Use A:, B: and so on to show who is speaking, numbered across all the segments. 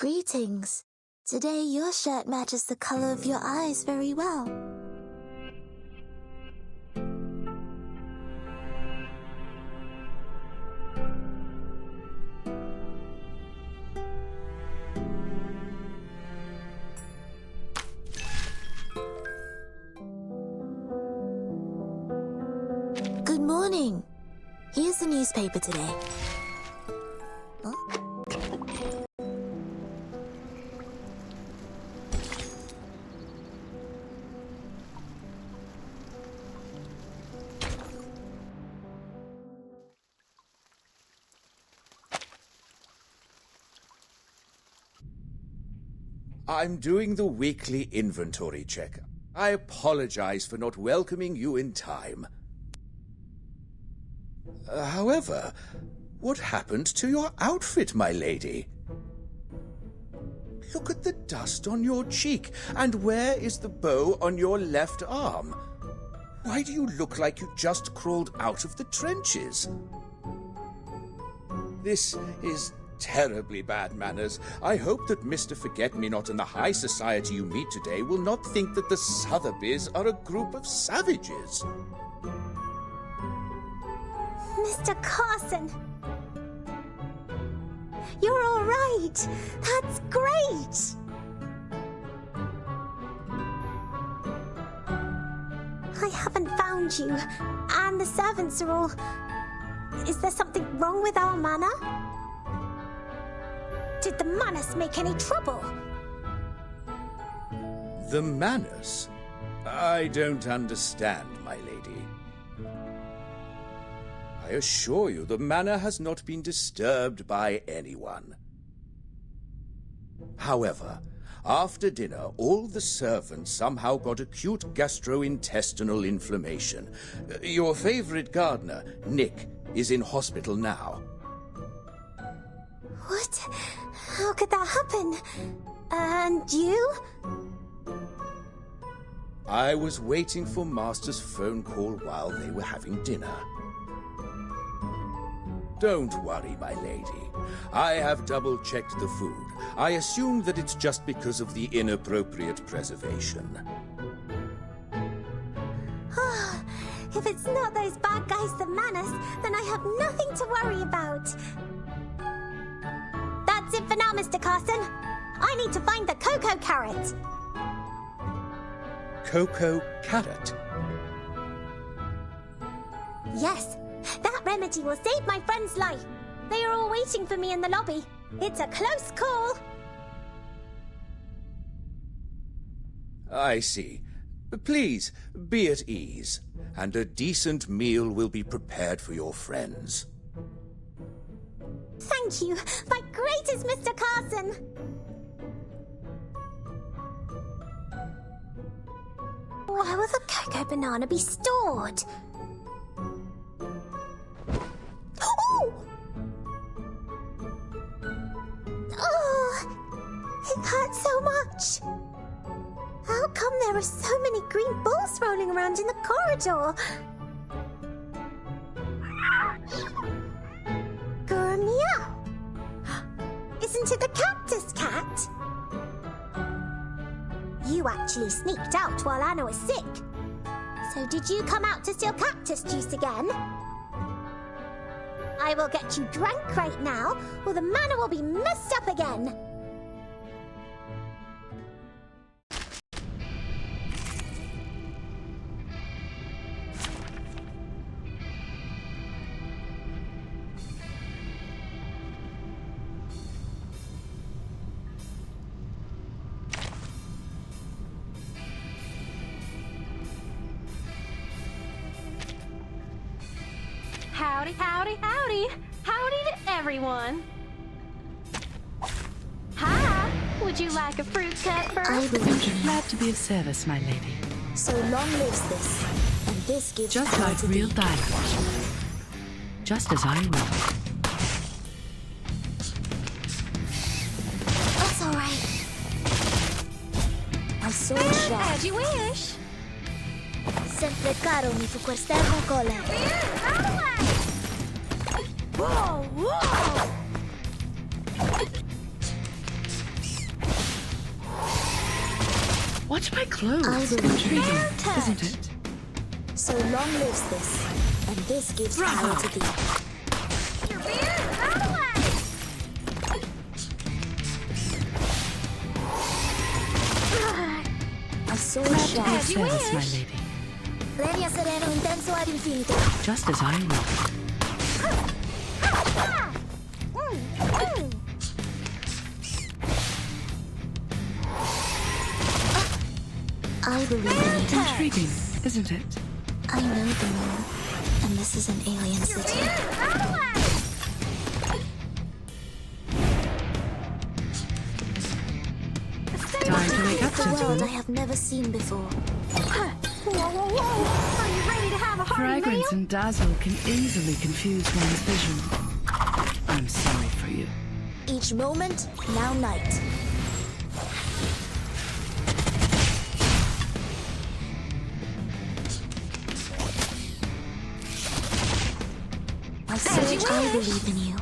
A: Greetings. Today your shirt matches the color of your eyes very well. Good morning. Here's the newspaper today. Huh?
B: I'm doing the weekly inventory check. I apologize for not welcoming you in time. However, what happened to your outfit, my lady? Look at the dust on your cheek, and where is the bow on your left arm? Why do you look like you just crawled out of the trenches? This is terribly bad manners. I hope that Mr. Forget-Me-Not and the high society you meet today will not think that the Sotheby's are a group of savages.
C: Mr. Carson! You're all right! That's great! I haven't found you, and the servants are all... Is there something wrong with our manor? Did the Manus make any trouble?
B: The Manus? I don't understand, my lady. I assure you the manor has not been disturbed by anyone. However, after dinner, all the servants somehow got acute gastrointestinal inflammation. Your favorite gardener, Nick, is in hospital now.
C: What? How could that happen? And you?
B: I was waiting for Master's phone call while they were having dinner. Don't worry, my lady. I have double-checked the food. I assume that it's just because of the inappropriate preservation.
C: If it's not those bad guys, the Manus, then I have nothing to worry about. That's it for now, Mr. Carson. I need to find the cocoa carrot.
B: Cocoa carrot?
C: Yes, that remedy will save my friend's life. They are all waiting for me in the lobby. It's a close call.
B: I see. Please, be at ease, and a decent meal will be prepared for your friends.
C: Thank you, my greatest Mr. Carson. Where will the cocoa banana be stored? Oh! Oh! It hurts so much. How come there are so many green balls rolling around in the corridor? Meow! Isn't it the cactus cat? You actually sneaked out while Anna was sick. So did you come out to steal cactus juice again? I will get you drunk right now, or the manor will be messed up again.
D: Howdy, howdy, howdy. Howdy to everyone. Hi, would you like a fruit cut first?
A: I believe in
E: Glad to be of service, my lady.
A: So long lives this, and this gives
E: Just
A: power
E: like
A: to
E: real
A: thee.
E: diamond. Just as I will.
A: That's all right. My sword shot.
D: As you wish.
A: Sempre caro mi fu quest'ermo cole.
D: Whoa, whoa!
E: Watch my clothes.
A: I will
E: Intriguing,
C: touch.
E: isn't it?
C: So long lives this, and this gives
E: Bravo.
C: power to thee.
D: Your beard, out of
C: A sword
E: Glad to be of
C: sharp.
D: As you
E: service, my
D: wish.
E: lady.
C: Regna sereno intenso ad infinito.
E: Just as I will.
A: I believe in you.
E: Intriguing, isn't it?
A: I know the moon, and this is an alien city.
E: Time to wake up,
A: The world I
E: gentlemen.
A: have never seen before.
D: Whoa, whoa, whoa! Are you ready to have a hearty meal?
E: Fragrance and dazzle can easily confuse one's vision. I'm sorry for you.
C: Each moment, now night. My sword,
A: I believe in you.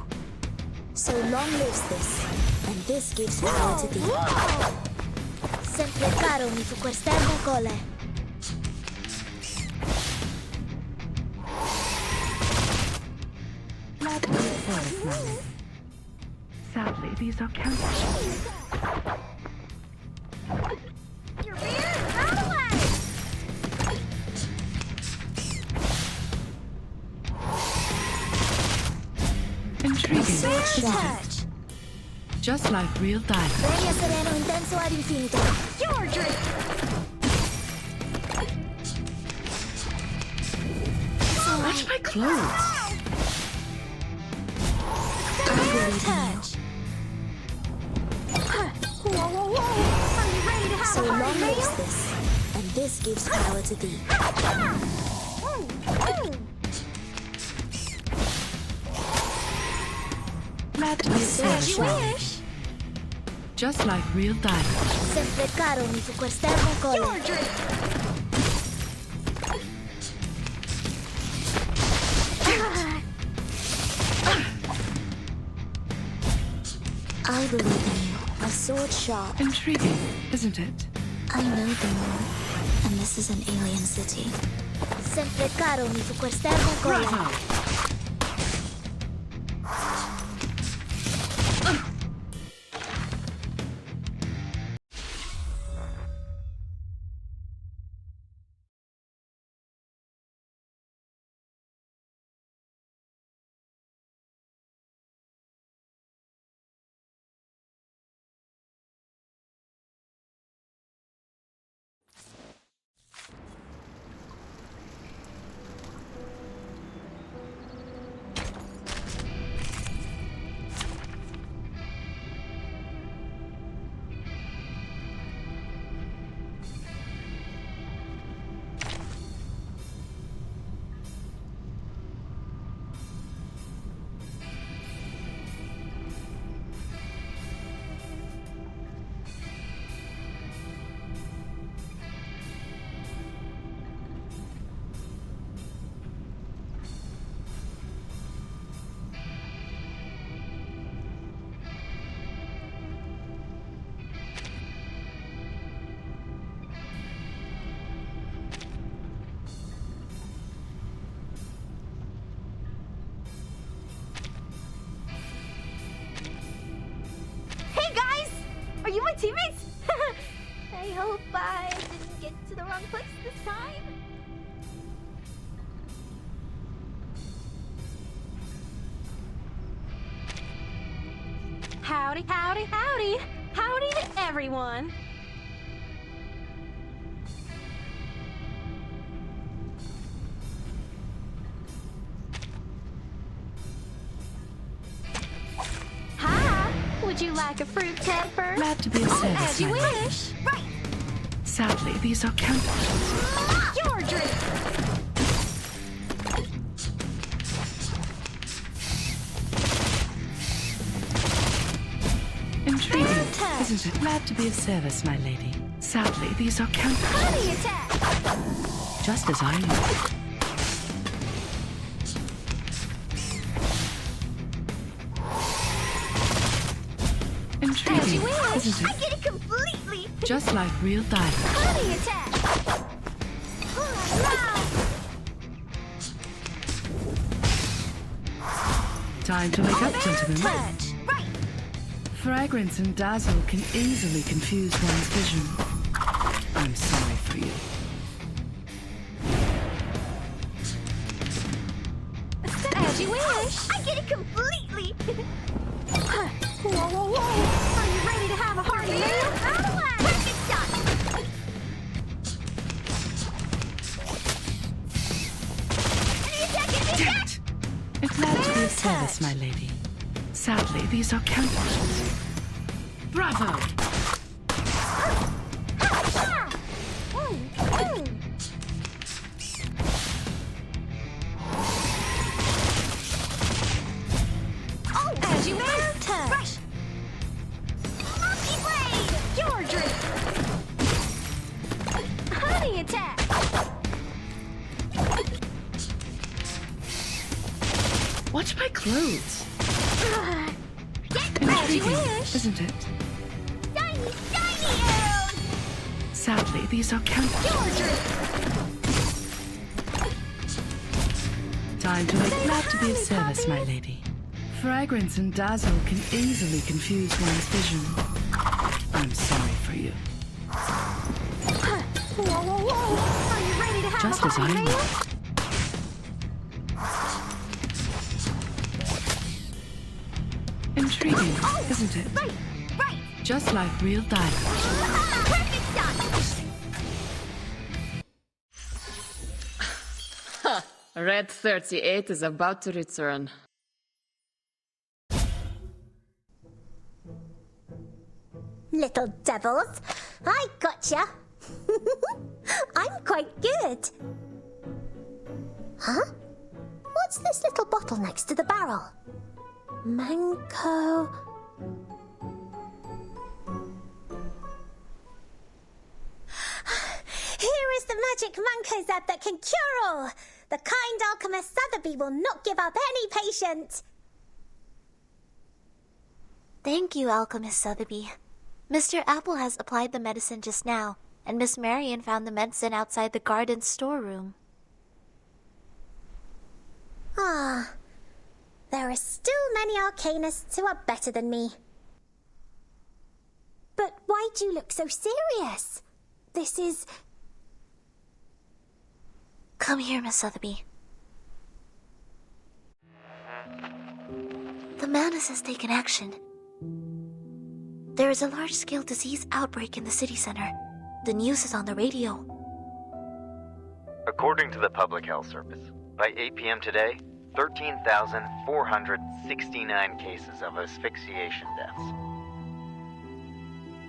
C: so long lives this, and this gives power to thee. Sempre caro mi fu quest'ermo cole.
E: Glad to be of service, my lady. Sadly, these are counterfeits.
D: Your beard, out of
E: Intriguing,
C: Sword
E: isn't
C: sharp.
E: it? Just like real diamonds.
C: Regna sereno intenso ad infinito.
D: your drink!
E: Watch my clothes.
C: Touch.
D: Whoa, whoa, whoa! Are you ready to have
C: So
D: a
C: long
D: hearty
C: lives
D: meal?
C: this, and this gives power to thee.
E: Glad to be of
C: As
E: service,
C: you
E: my lady.
C: wish.
E: Just like real diamonds.
C: Sempre caro mi fu quest'ermo cole.
D: Your drink!
A: I believe in you.
C: My sword sharp.
E: Intriguing, isn't it?
A: I know the moon, and this is an alien city.
C: Sempre caro mi fu quest'ermo cole.
E: Bravo!
D: Hey guys! Are you my teammates? I hope I didn't get to the wrong place this time. Howdy, howdy, howdy! Howdy to everyone! Hi! Would you like a fruit pepper?
E: Glad to be of service,
D: As you
E: my lady.
D: wish! Right!
E: Sadly, these are counterfeits.
D: Your drink!
E: Intriguing, isn't it? Glad to be of service, my lady. Sadly, these are counterfeits.
D: Honey attack!
E: Just as I know.
D: As you
E: Intriguing,
D: wish!
E: isn't
D: I
E: it?
D: get it complete! completely.
E: Just like real diamonds.
D: Honey attack.
E: Time to wake up, gentlemen.
D: Touch. Right.
E: Fragrance and dazzle can easily confuse one's vision. I'm sorry for you.
D: As you wish. I get it completely. Whoa, whoa, whoa. Are you ready to have a heart move? Out of line. Perfect shot.
E: Damn it! I'm glad to be of service, my lady. Sadly, these are counterfeits. Bravo!
D: As you wish. Touch. Monkey blade. Your drink. Honey attack.
E: Watch my clothes.
D: Get as you
E: Intriguing,
D: wish.
E: isn't it?
D: Shiny, shiny arrows.
E: Sadly, these are counterfeits.
D: Your drink.
E: Time to make glad to be of service, my lady. Fragrance and dazzle can easily confuse one's vision. I'm sorry for you.
D: Whoa, whoa, whoa. Are you ready to have
E: Just
D: a
E: as
D: heart
E: I
D: move?
E: Intriguing, isn't it?
D: Right, right.
E: Just like real diamonds.
D: Perfect shot.
F: Red 38 is about to return.
C: Little devils, I gotcha. I'm quite good. Huh? What's this little bottle next to the barrel? Manco. Here is the magic Manco Zab that can cure all. The kind alchemist Sotheby will not give up any patient.
A: Thank you, Alchemist Sotheby. Mr. Apple has applied the medicine just now, and Miss Marion found the medicine outside the garden storeroom.
C: Ah, there are still many arcanists who are better than me. But why do you look so serious? This is...
A: Come here, Miss Sotheby. The Manus has taken action. There is a large-scale disease outbreak in the city center. The news is on the radio.
G: According to the Public Health Service, by 8 p.m. today, 13,469 cases of asphyxiation deaths.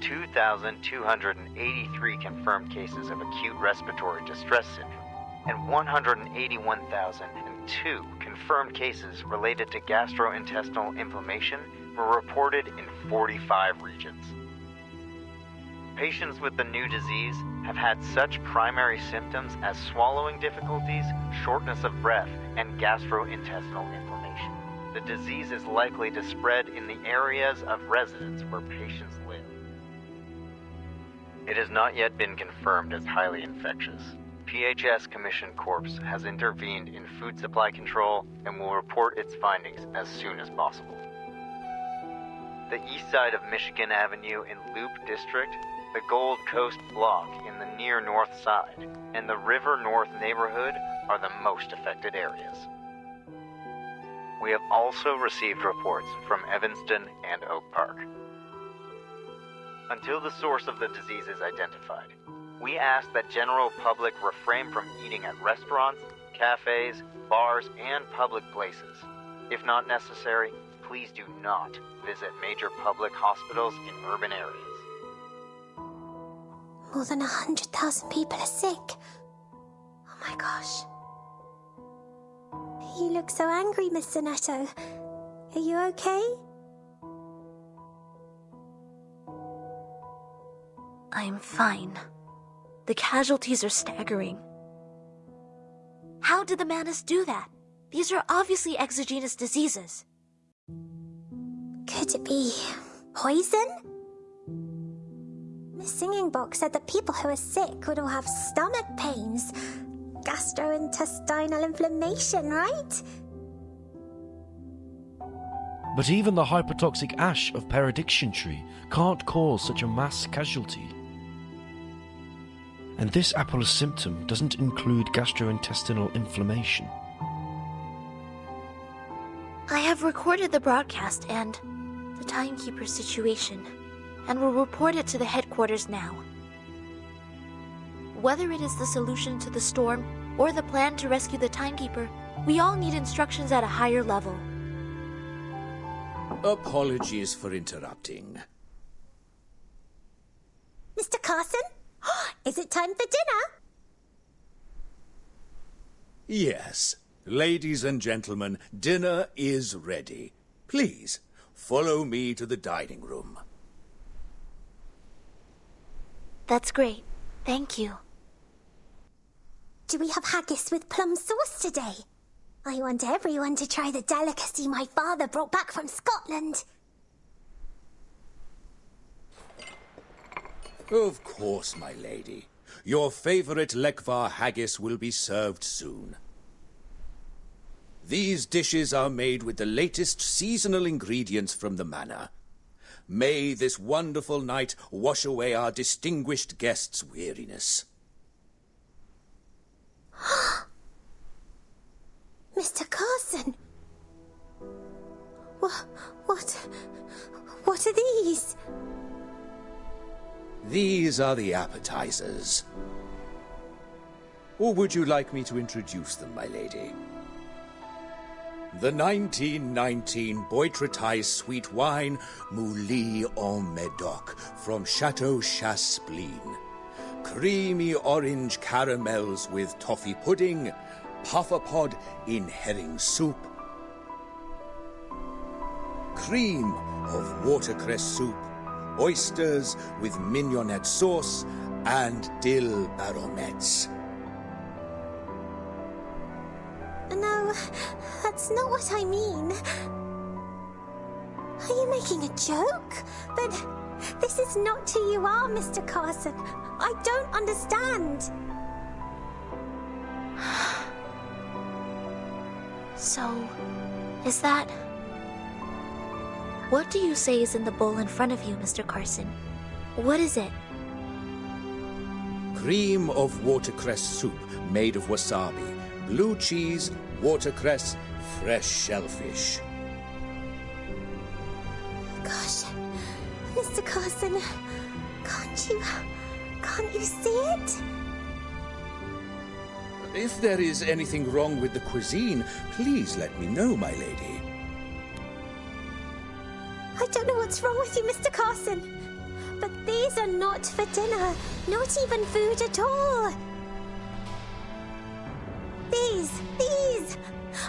G: 2,283 confirmed cases of acute respiratory distress syndrome, and 181,002 confirmed cases related to gastrointestinal inflammation were reported in 45 regions. Patients with the new disease have had such primary symptoms as swallowing difficulties, shortness of breath, and gastrointestinal inflammation. The disease is likely to spread in the areas of residence where patients live. It has not yet been confirmed as highly infectious. PHS Commission Corps has intervened in food supply control and will report its findings as soon as possible. The east side of Michigan Avenue in Loop District, the Gold Coast Block in the near north side, and the River North neighborhood are the most affected areas. We have also received reports from Evanston and Oak Park. Until the source of the disease is identified, we ask that general public refrain from eating at restaurants, cafes, bars, and public places. If not necessary, please do not visit major public hospitals in urban areas.
C: More than 100,000 people are sick. Oh my gosh. You look so angry, Miss Sonetto. Are you okay?
A: I'm fine. The casualties are staggering. How did the Manus do that? These are obviously exogenous diseases.
C: Could it be poison? The singing book said that people who are sick would all have stomach pains, gastrointestinal inflammation, right?
H: But even the hypertoxic ash of Perediction tree can't cause such a mass casualty. And this Apollos symptom doesn't include gastrointestinal inflammation.
A: I have recorded the broadcast and the timekeeper's situation, and will report it to the headquarters now. Whether it is the solution to the storm or the plan to rescue the timekeeper, we all need instructions at a higher level.
B: Apologies for interrupting.
C: Mr. Carson? Is it time for dinner?
B: Yes. Ladies and gentlemen, dinner is ready. Please, follow me to the dining room.
A: That's great. Thank you.
C: Do we have haggis with plum sauce today? I want everyone to try the delicacy my father brought back from Scotland.
B: Of course, my lady. Your favorite Lekvar haggis will be served soon. These dishes are made with the latest seasonal ingredients from the manor. May this wonderful night wash away our distinguished guests' weariness.
C: Mr. Carson? What are these?
B: These are the appetizers. Or would you like me to introduce them, my lady? The 1919 Boitretais sweet wine, Mouli en Medoc, from Chateau Chaspleen. Creamy orange caramels with toffee pudding, pufferpod in herring soup. Cream of watercress soup, oysters with mignonette sauce, and dill baronets.
C: No, that's not what I mean. Are you making a joke? But this is not who you are, Mr. Carson. I don't understand.
A: So, is that... What do you say is in the bowl in front of you, Mr. Carson? What is it?
B: Cream of watercress soup made of wasabi, blue cheese, watercress, fresh shellfish.
C: Gosh, Mr. Carson, can't you see it?
B: If there is anything wrong with the cuisine, please let me know, my lady.
C: I don't know what's wrong with you, Mr. Carson, but these are not for dinner, not even food at all. These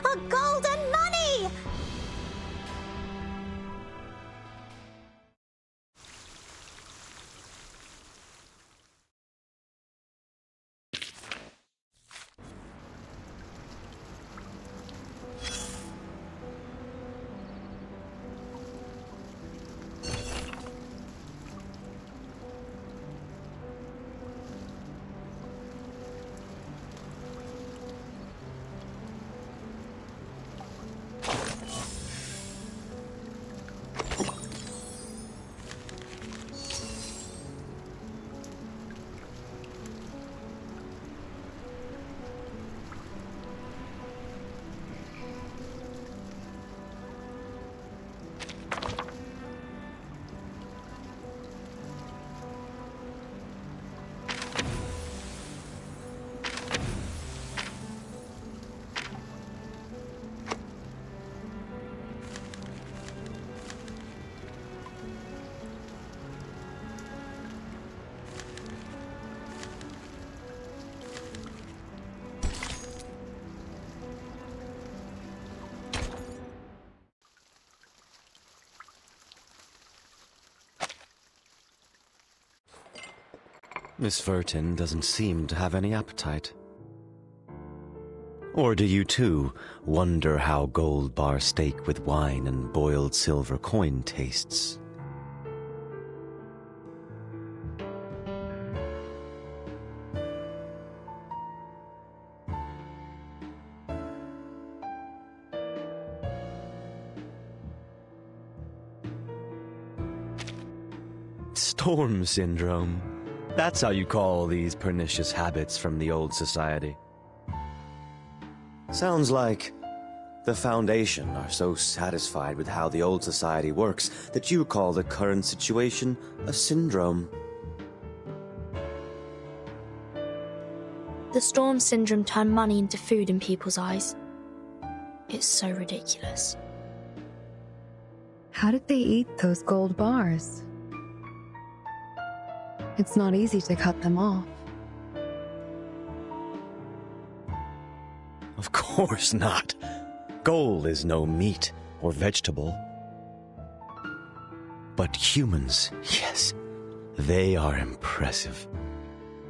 C: are golden money!
I: Miss Vertin doesn't seem to have any appetite. Or do you too wonder how gold bar steak with wine and boiled silver coin tastes? Storm syndrome. That's how you call these pernicious habits from the old society. Sounds like the Foundation are so satisfied with how the old society works that you call the current situation a syndrome.
A: The Storm syndrome turned money into food in people's eyes. It's so ridiculous.
J: How did they eat those gold bars? It's not easy to cut them off.
I: Of course not. Gold is no meat or vegetable. But humans, yes, they are impressive.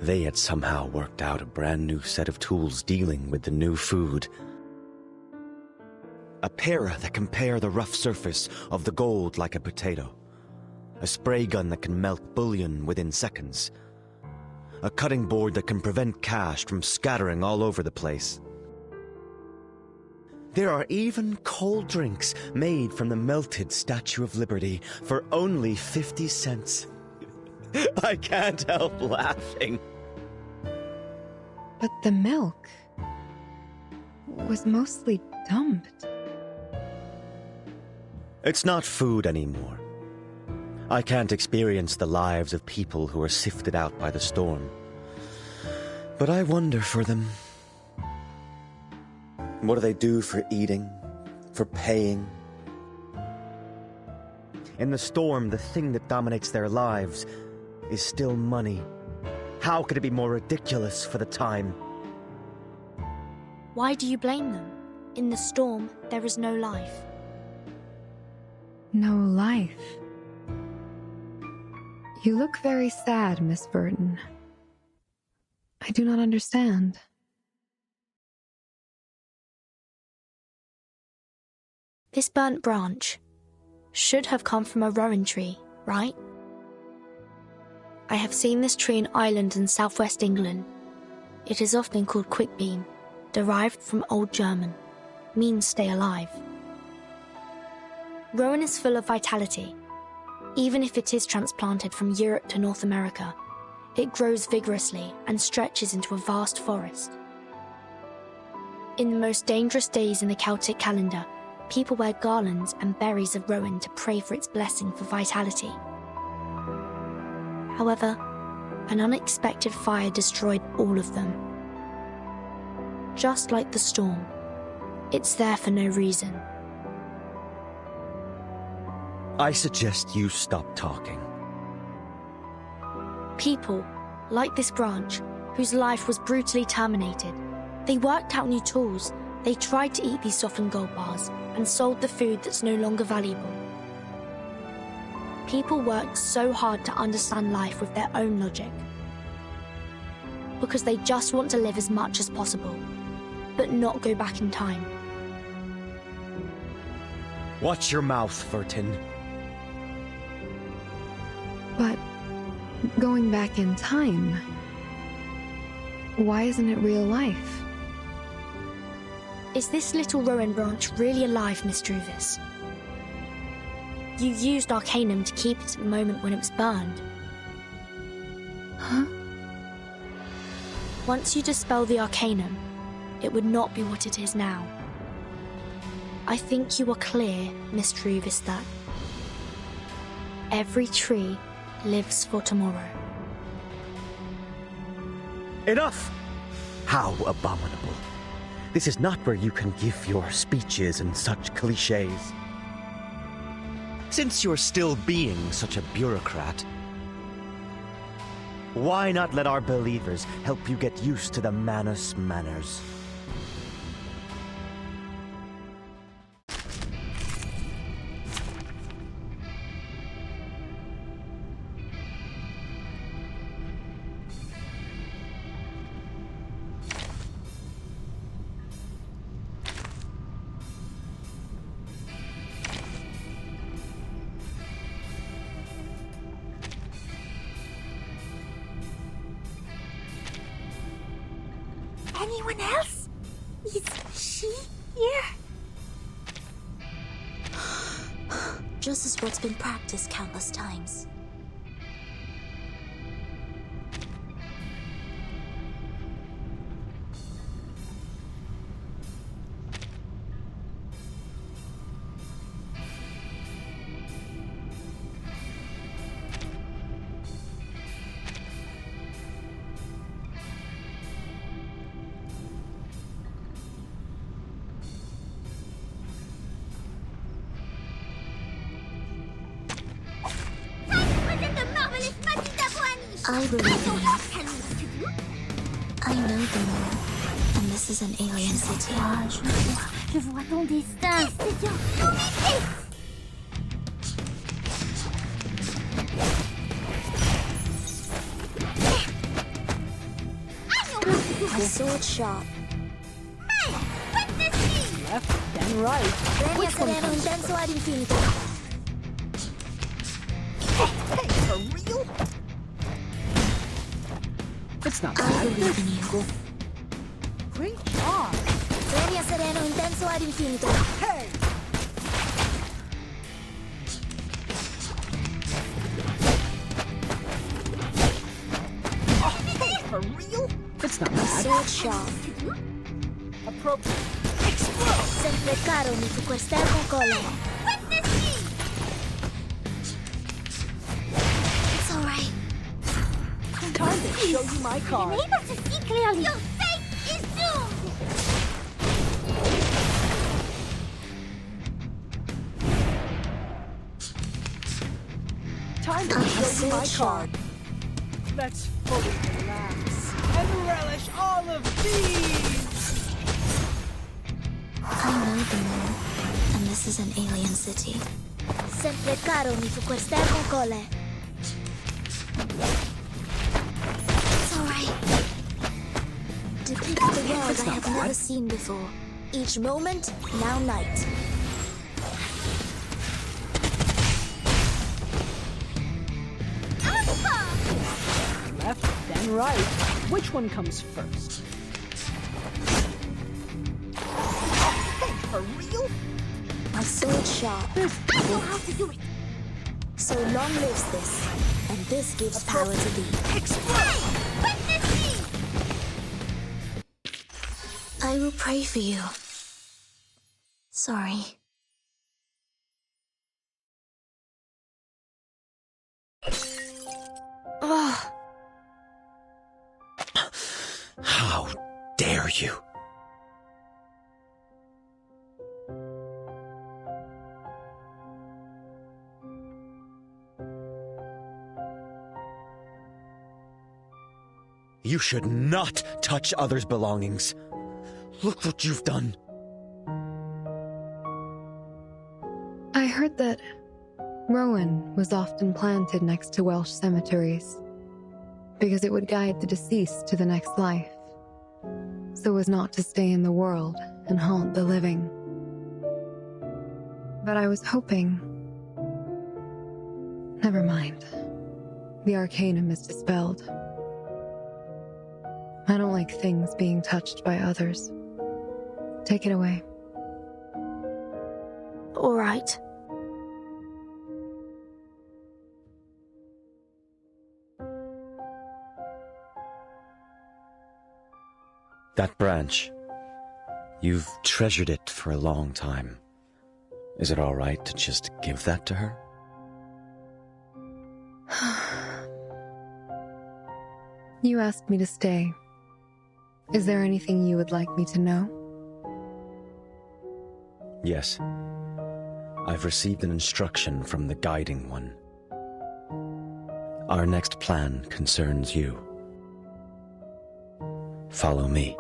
I: They had somehow worked out a brand new set of tools dealing with the new food. A para that can pare the rough surface of the gold like a potato. A spray gun that can melt bullion within seconds. A cutting board that can prevent cash from scattering all over the place. There are even cold drinks made from the melted Statue of Liberty for only 50 cents. I can't help laughing.
J: But the milk was mostly dumped.
I: It's not food anymore. I can't experience the lives of people who are sifted out by the storm. But I wonder for them. What do they do for eating? For paying? In the storm, the thing that dominates their lives is still money. How could it be more ridiculous for the time?
A: Why do you blame them? In the storm, there is no life.
J: No life. You look very sad, Miss Burton. I do not understand.
A: This burnt branch should have come from a rowan tree, right? I have seen this tree in Ireland and southwest England. It is often called quickbeam, derived from Old German, means stay alive. Rowan is full of vitality. Even if it is transplanted from Europe to North America, it grows vigorously and stretches into a vast forest. In the most dangerous days in the Celtic calendar, people wear garlands and berries of rowan to pray for its blessing for vitality. However, an unexpected fire destroyed all of them. Just like the storm, it's there for no reason.
I: I suggest you stop talking.
A: People, like this branch, whose life was brutally terminated, they worked out new tools. They tried to eat these softened gold bars and sold the food that's no longer valuable. People worked so hard to understand life with their own logic. Because they just want to live as much as possible, but not go back in time.
I: Watch your mouth, Vertin.
J: But going back in time, why isn't it real life?
A: Is this little rowan branch really alive, Miss Druvis? You used Arcanum to keep it at the moment when it was burned.
J: Huh?
A: Once you dispel the Arcanum, it would not be what it is now. I think you are clear, Miss Druvis, that every tree lives for tomorrow.
I: Enough! How abominable. This is not where you can give your speeches and such cliches. Since you're still being such a bureaucrat, why not let our believers help you get used to the Manus manners?
C: Anyone else? Is she here?
A: Just as what's been practiced countless times.
C: I believe in you. I know the moon, and this is an alien city.
D: Je vois ton destin, Seigneur.
C: My sword sharp.
K: Left, then right.
C: Premio sereno intenso ad infinito.
K: Hey, for real? It's not
C: I
K: bad.
C: believe in you.
K: Great job.
C: Premio sereno intenso ad infinito.
K: Hey! Hey, for real? It's not bad.
C: Sword sharp.
K: Appropriate. Explode!
C: Sempre caro mi fu quester con colle. It's alright.
K: Time to show you my card.
D: Unable to see clearly. Your fate is doomed.
K: Time to show you my card. Let's fully relax and relish all of these.
C: I know the moon, and this is an alien city. Sempre caro mi fu quester con colle. It's alright. Depict the world I have never seen before. Each moment, now night.
K: Left, then right. Which one comes first? Hey, for real?
C: My sword sharp.
D: I know how to do it.
C: So long lives this, and this gives power to thee.
K: Explode!
D: Witness me.
C: I will pray for you. Sorry.
I: How dare you? You should not touch others' belongings. Look what you've done.
J: I heard that Rowan was often planted next to Welsh cemeteries because it would guide the deceased to the next life, so as not to stay in the world and haunt the living. But I was hoping... Never mind. The Arcanum is dispelled. I don't like things being touched by others. Take it away.
A: All right.
I: That branch. You've treasured it for a long time. Is it all right to just give that to her?
J: You asked me to stay. Is there anything you would like me to know?
I: Yes. I've received an instruction from the Guiding One. Our next plan concerns you. Follow me.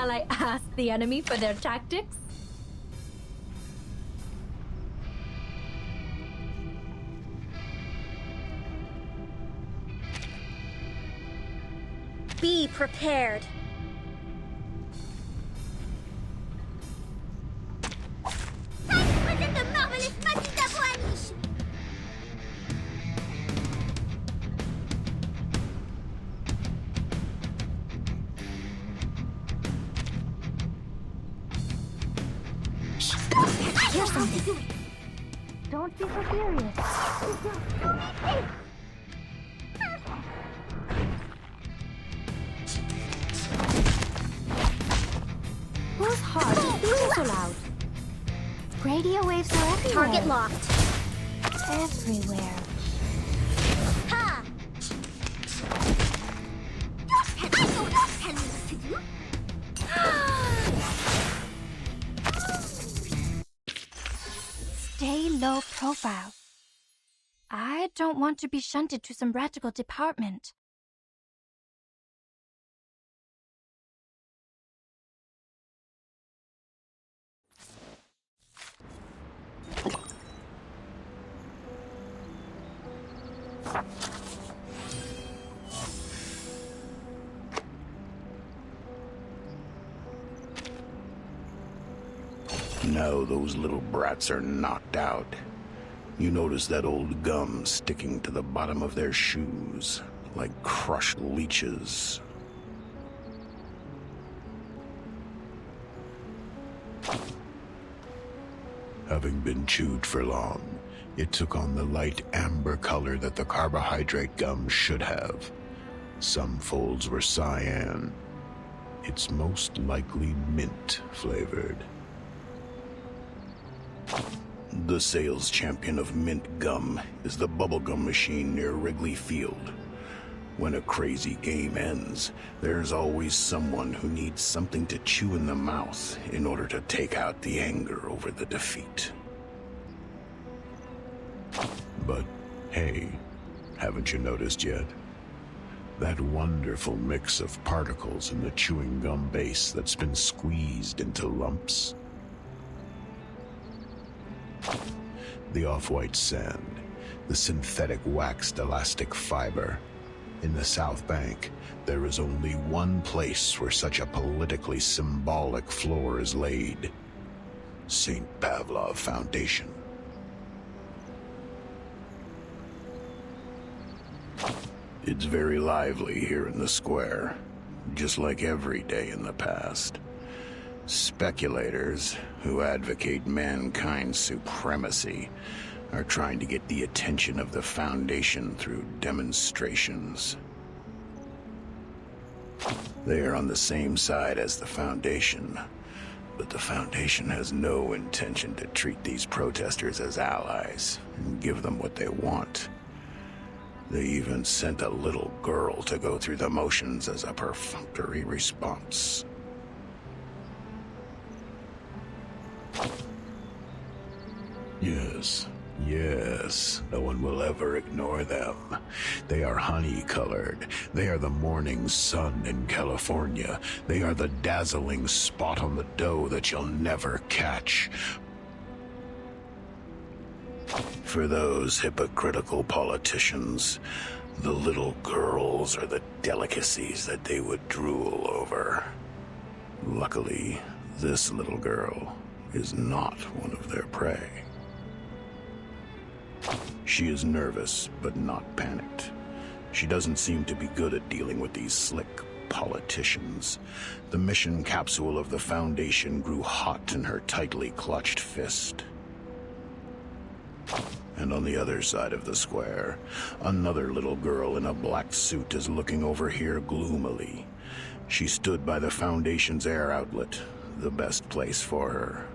D: Shall I ask the enemy for their tactics?
C: Be prepared. Here's something.
D: Don't be so serious.
C: Whose heart is beating so loud?
D: Radio waves are everywhere.
C: Target locked.
D: Everywhere.
C: Ha! I know what tell me what to do.
D: Stay low profile. I don't want to be shunted to some radical department.
L: Now those little brats are knocked out. You notice that old gum sticking to the bottom of their shoes, like crushed leeches. Having been chewed for long, it took on the light amber color that the carbohydrate gum should have. Some folds were cyan. It's most likely mint flavored. The sales champion of mint gum is the bubblegum machine near Wrigley Field. When a crazy game ends, there's always someone who needs something to chew in the mouth in order to take out the anger over the defeat. But hey, haven't you noticed yet? That wonderful mix of particles in the chewing gum base that's been squeezed into lumps? The off-white sand, the synthetic waxed elastic fiber. In the South Bank, there is only one place where such a politically symbolic floor is laid. St. Pavlov Foundation. It's very lively here in the square, just like every day in the past. Speculators who advocate mankind's supremacy are trying to get the attention of the Foundation through demonstrations. They are on the same side as the Foundation, but the Foundation has no intention to treat these protesters as allies and give them what they want. They even sent a little girl to go through the motions as a perfunctory response. Yes, no one will ever ignore them. They are honey-colored. They are the morning sun in California. They are the dazzling spot on the dough that you'll never catch. For those hypocritical politicians, the little girls are the delicacies that they would drool over. Luckily, this little girl is not one of their prey. She is nervous, but not panicked. She doesn't seem to be good at dealing with these slick politicians. The mission capsule of the Foundation grew hot in her tightly clutched fist. And on the other side of the square, another little girl in a black suit is looking over here gloomily. She stood by the Foundation's air outlet, the best place for her.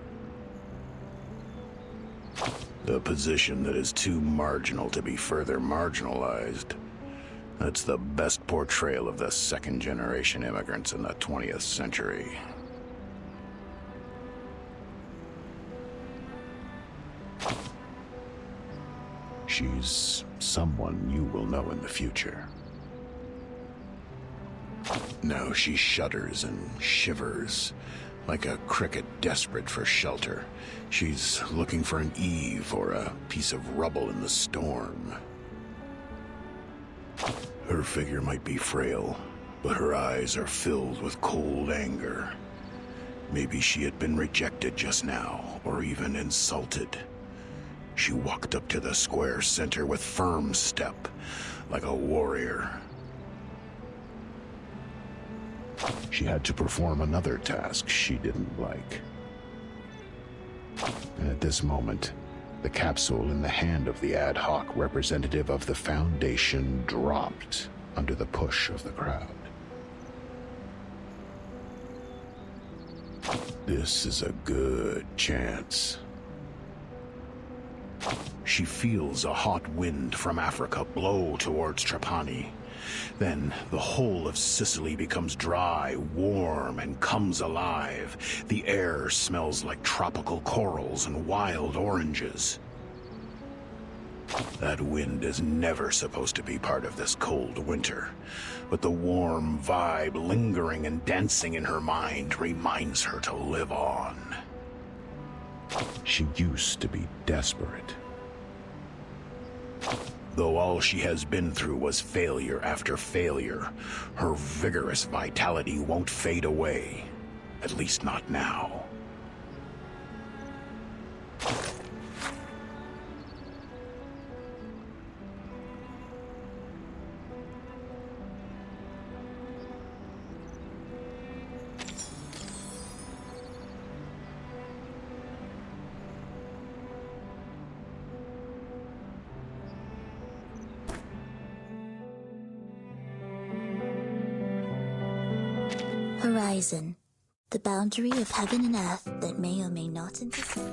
L: A position that is too marginal to be further marginalized. That's the best portrayal of the second-generation immigrants in the 20th century. She's someone you will know in the future. No, she shudders and shivers, like a cricket desperate for shelter. She's looking for an eave or a piece of rubble in the storm. Her figure might be frail, but her eyes are filled with cold anger. Maybe she had been rejected just now, or even insulted. She walked up to the square center with firm step, like a warrior. She had to perform another task she didn't like. And at this moment, the capsule in the hand of the ad hoc representative of the Foundation dropped under the push of the crowd. This is a good chance. She feels a hot wind from Africa blow towards Trapani. Then the whole of Sicily becomes dry, warm, and comes alive. The air smells like tropical corals and wild oranges. That wind is never supposed to be part of this cold winter, but the warm vibe lingering and dancing in her mind reminds her to live on. She used to be desperate. Though all she has been through was failure after failure, her vigorous vitality won't fade away. At least not now.
C: Horizon, the boundary of heaven and earth that may or may not intersect.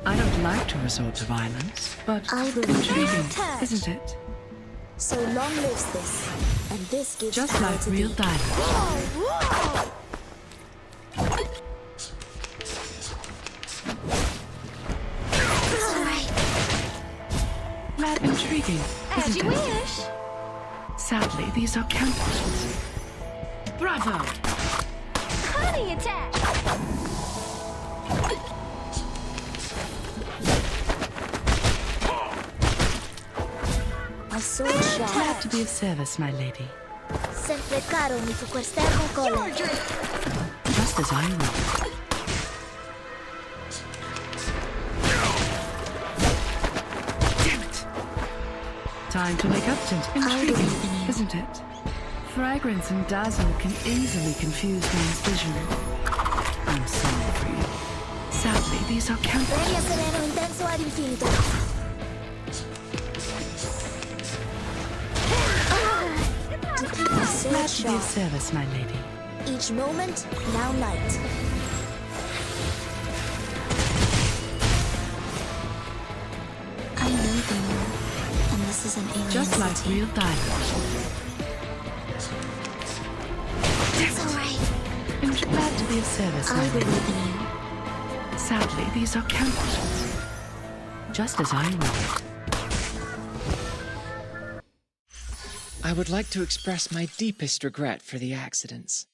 E: I don't like to resort to violence, but
C: I believe
E: intriguing,
C: that.
E: isn't it?
C: So long lives this, and this gives
E: Just
C: power
E: like
C: to
E: real
C: thee.
E: diamonds.
C: Whoa,
E: Rather intriguing,
D: As
E: isn't
D: you
E: it?
D: wish.
E: Sadly, these are counterfeits. Bravo!
D: Honey attack.
C: My sword shot.
E: Glad to be of service, my lady.
C: Sempre caro mi tu quest'ermo
D: Your
C: colle.
D: drink.
E: Just as I would. Damn it! Time to make up to intriguing, isn't it? Fragrance and dazzle can easily confuse one's vision. I'm sorry for you. Sadly, these are counterfeits.
C: Devi essere un intenso ad infinito.
E: Glad to be of service, my lady.
C: Each moment, now night. I know the world, and this is an alien
E: Just like
C: city.
E: real dialogue.
C: It's alright.
E: I'm glad to be of service, my
C: I
E: lady.
C: believe in you.
E: Sadly, these are counterfeits. Just as I would.
M: I would like to express my deepest regret for the accidents.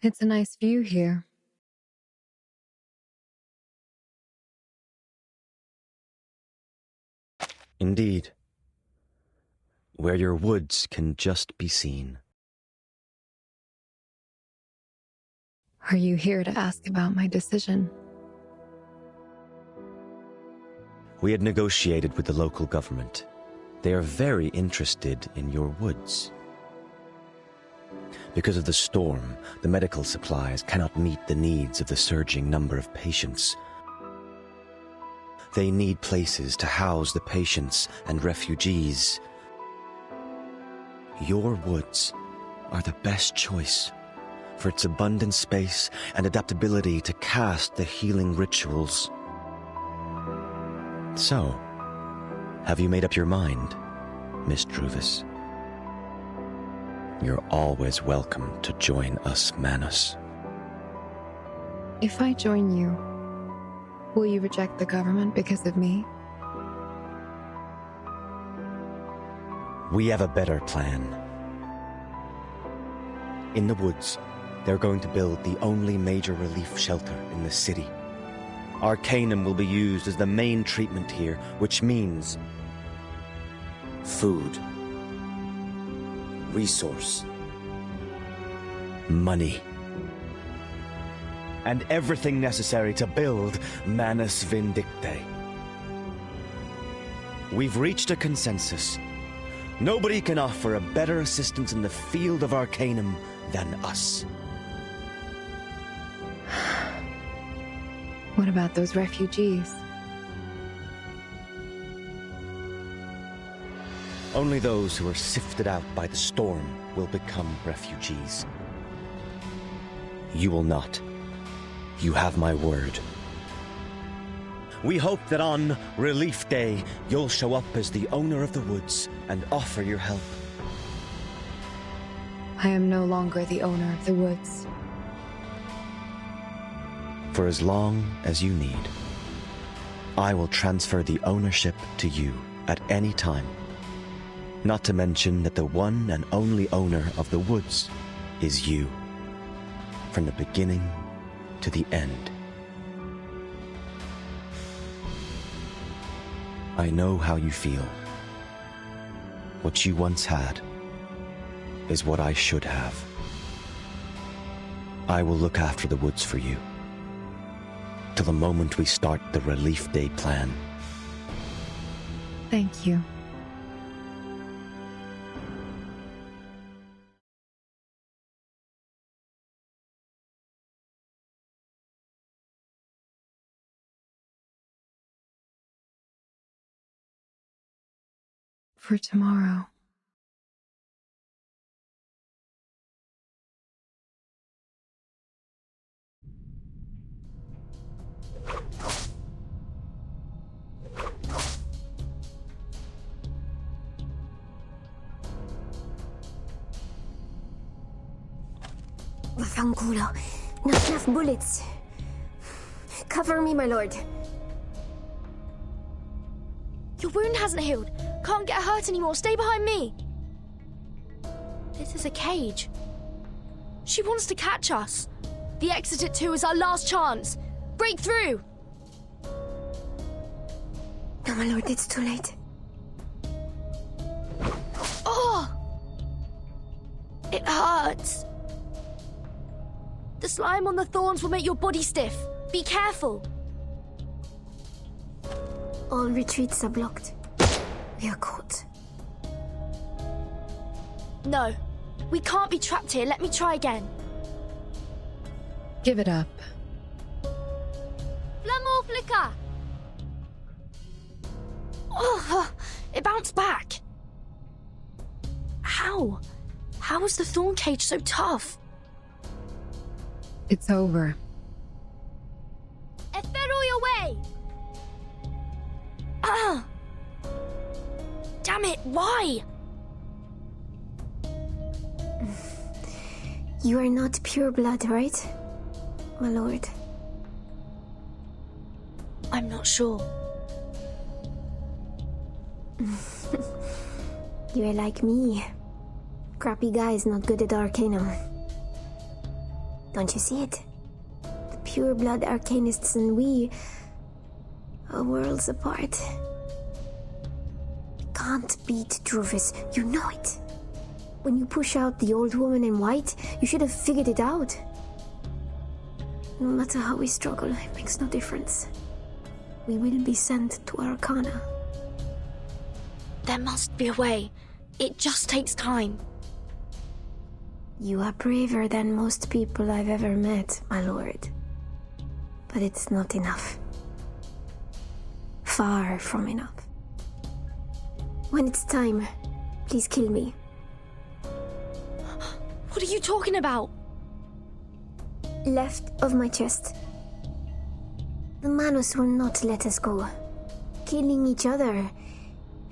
J: It's a nice view here.
I: Indeed. Where your woods can just be seen.
J: Are you here to ask about my decision?
I: We had negotiated with the local government. They are very interested in your woods. Because of the storm, the medical supplies cannot meet the needs of the surging number of patients. They need places to house the patients and refugees. Your woods are the best choice for its abundant space and adaptability to cast the healing rituals. So, have you made up your mind, Miss Druvis? You're always welcome to join us, Manus.
J: If I join you, will you reject the government because of me?
I: We have a better plan. In the woods, they're going to build the only major relief shelter in the city. Arcanum will be used as the main treatment here, which means food, resource, money, and everything necessary to build Manus Vindicte. We've reached a consensus. Nobody can offer a better assistance in the field of Arcanum than us.
J: What about those refugees?
I: Only those who are sifted out by the storm will become refugees. You will not. You have my word. We hope that on Relief Day, you'll show up as the owner of the woods and offer your help.
J: I am no longer the owner of the woods.
I: For as long as you need, I will transfer the ownership to you at any time. Not to mention that the one and only owner of the woods is you. from the beginning to the end. I know how you feel. What you once had is what I should have. I will look after the woods for you, till the moment we start the Relief Day plan.
J: Thank you. For tomorrow.
C: Vaffanculo. Not enough bullets. Cover me, my lord.
A: Your wound hasn't healed. Can't get hurt anymore. Stay behind me. This is a cage. She wants to catch us. The exit at 2 is our last chance. Break through.
C: No, my lord, it's too late.
A: Oh! It hurts. The slime on the thorns will make your body stiff. Be careful.
C: All retreats are blocked. We are caught.
A: No, we can't be trapped here. Let me try again.
J: Give it up.
A: Flamme flicker! Oh, it bounced back. How? How was the thorn cage so tough?
J: It's over.
A: Ethereal away! Ah! Damn it, why?
C: You are not pure blood, right, my lord?
A: I'm not sure.
C: You are like me. Crappy guys not good at Arcanum. Don't you see it? The pure blood arcanists and we are worlds apart. We can't beat Druvis, you know it. When you push out the old woman in white, you should have figured it out. No matter how we struggle, it makes no difference. We will be sent to Arcana.
A: There must be a way. It just takes time.
C: You are braver than most people I've ever met, my lord. But it's not enough. Far from enough. When it's time, please kill me.
A: What are you talking about?
C: Left of my chest. The Manus will not let us go. Killing each other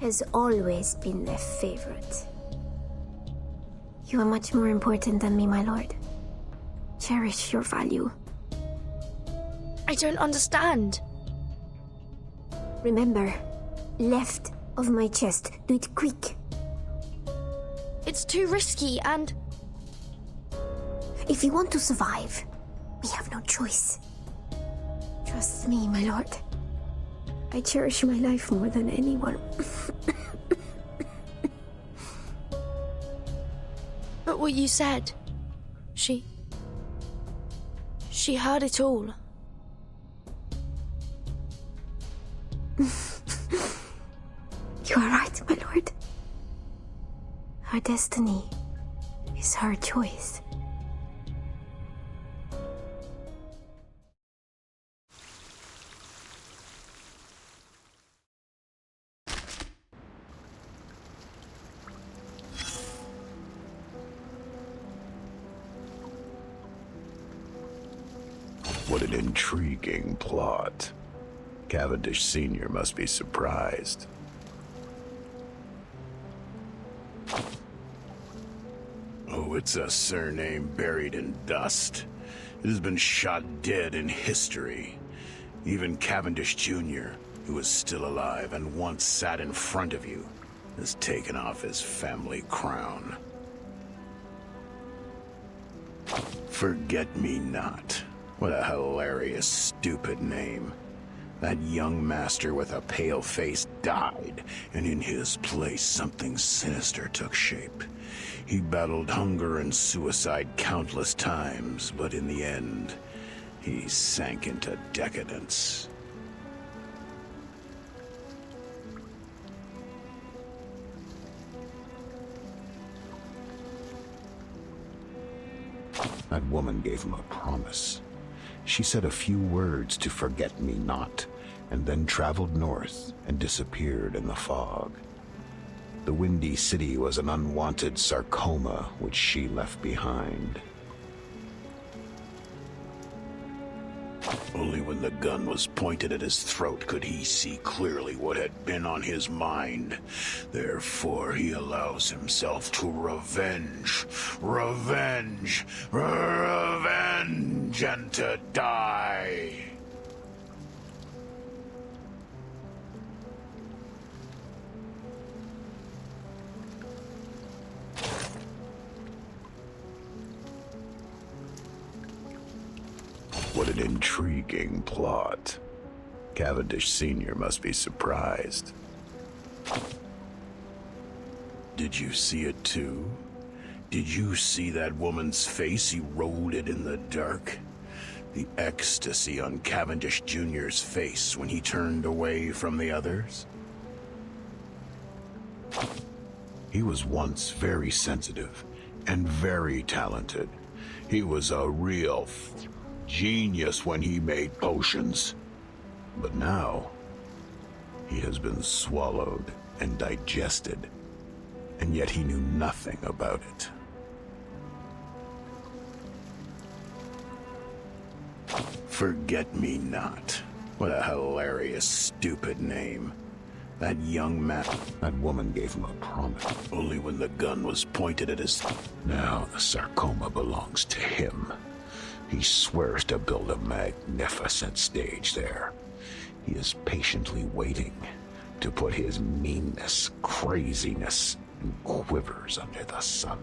C: has always been their favorite. You are much more important than me, my lord. Cherish your value.
A: I don't understand.
C: Remember, left of my chest. Do it quick.
A: It's too risky and...
C: If you want to survive, we have no choice. Trust me, my lord. I cherish my life more than anyone.
A: But what you said... She heard it all.
C: You are right, my lord. Her destiny is her choice.
L: What an intriguing plot. Cavendish Sr. must be surprised. Oh, it's a surname buried in dust. It has been shot dead in history. Even Cavendish Jr., who is still alive and once sat in front of you, has taken off his family crown. Forget-me-not. What a hilarious, stupid name. That young master with a pale face died, and in his place something sinister took shape. He battled hunger and suicide countless times, but in the end, he sank into decadence. That woman gave him a promise. She said a few words to forget-me-not, and then traveled north and disappeared in the fog. The Windy City was an unwanted sarcoma which she left behind. Only when the gun was pointed at his throat could he see clearly what had been on his mind. Therefore, he allows himself to revenge, and to die. What an intriguing plot. Cavendish Sr. must be surprised. Did you see it too? Did you see that woman's face eroded in the dark? The ecstasy on Cavendish Jr.'s face when he turned away from the others? He was once very sensitive and very talented. He was a real genius when he made potions. But now, he has been swallowed and digested, and yet he knew nothing about it. Forget-me-not. What a hilarious, stupid name. That young man... That woman gave him a promise. Only when the gun was pointed at his... Now the sarcoma belongs to him. He swears to build a magnificent stage there. He is patiently waiting to put his meanness, craziness, and quivers under the sun.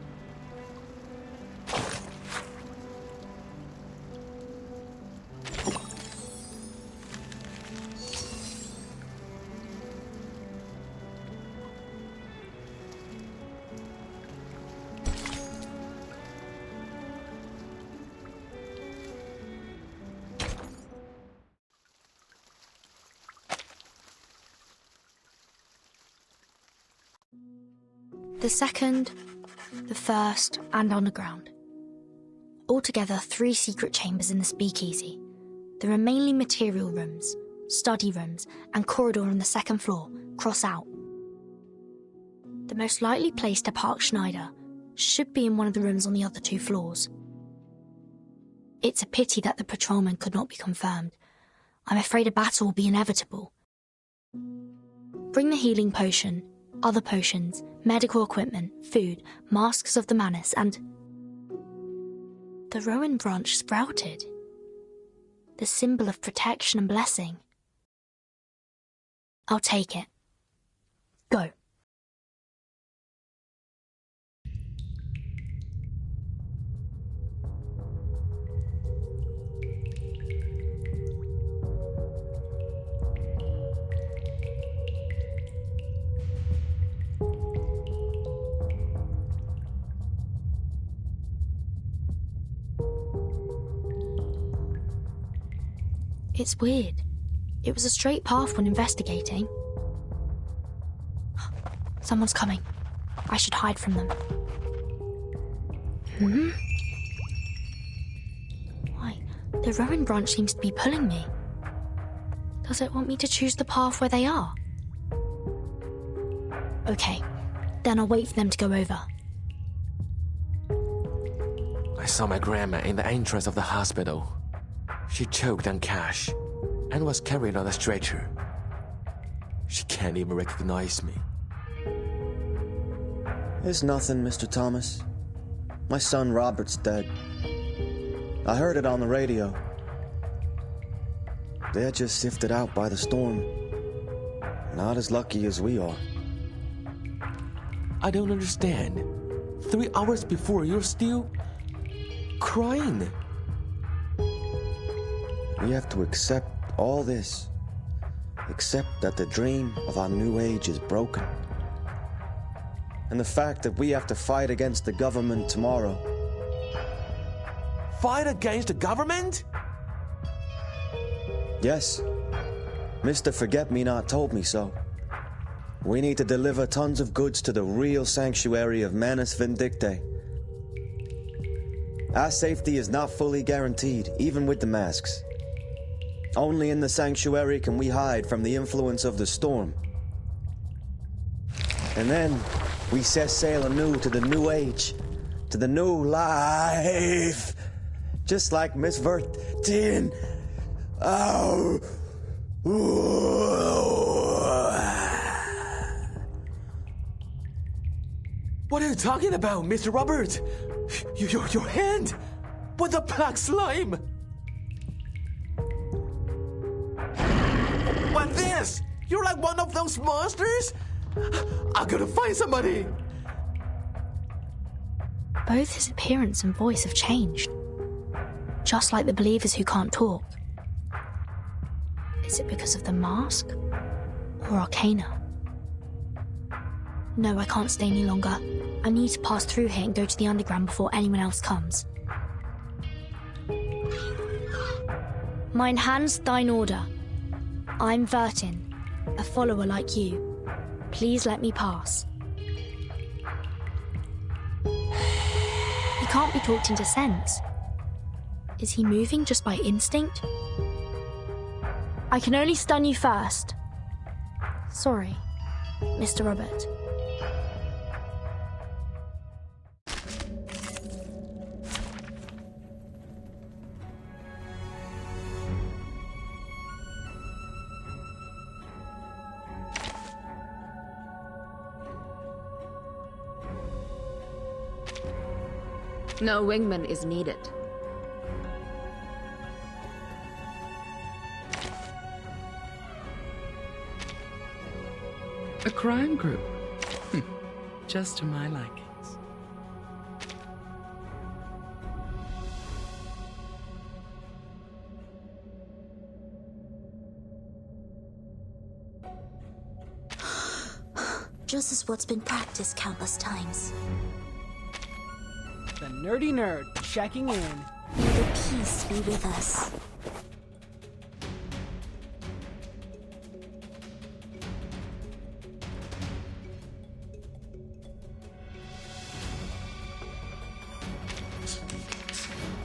A: The second, the first, and underground. Altogether 3 secret chambers in the speakeasy. There are mainly material rooms, study rooms, and corridor on the second floor, cross out. The most likely place to park Schneider should be in one of the rooms on the other 2 floors. It's a pity that the patrolman could not be confirmed. I'm afraid a battle will be inevitable. Bring the healing potion, other potions, medical equipment, food, masks of the Manus, and... The Rowan branch sprouted. The symbol of protection and blessing. I'll take it. Go. It's weird. It was a straight path when investigating. Someone's coming. I should hide from them. Why? The Rowan branch seems to be pulling me. Does it want me to choose the path where they are? Okay, then I'll wait for them to go over.
N: I saw my grandma in the entrance of the hospital. She choked on cash and was carried on a stretcher. She can't even recognize me.
O: It's nothing, Mr. Thomas. My son Robert's dead. I heard it on the radio. They're just sifted out by the storm. Not as lucky as we are.
N: I don't understand. 3 hours before, you're still... crying.
O: We have to accept all this. Accept that the dream of our new age is broken. And the fact that we have to fight against the government tomorrow.
N: Fight against the government?
O: Yes. Mr. Forget-Me-Not told me so. We need to deliver tons of goods to the real sanctuary of Manus Vindictae. Our safety is not fully guaranteed, even with the masks. Only in the sanctuary can we hide from the influence of the storm. And then we set sail anew to the new age, to the new life. Just like Miss Vertin. Oh.
N: What are you talking about, Mr. Robert? Your hand! With the black slime! What this? You're like one of those monsters? I gotta find somebody!
A: Both his appearance and voice have changed. Just like the believers who can't talk. Is it because of the mask? Or Arcana? No, I can't stay any longer. I need to pass through here and go to the underground before anyone else comes. Mein Hans, dein Order. I'm Vertin, a follower like you. Please let me pass. He can't be talked into sense. Is he moving just by instinct? I can only stun you first. Sorry, Mr. Robert.
F: No wingman is needed.
E: A crime group? Just to my likings.
C: Just as what's been practiced countless times.
K: The nerdy nerd checking in.
C: May the peace be with us.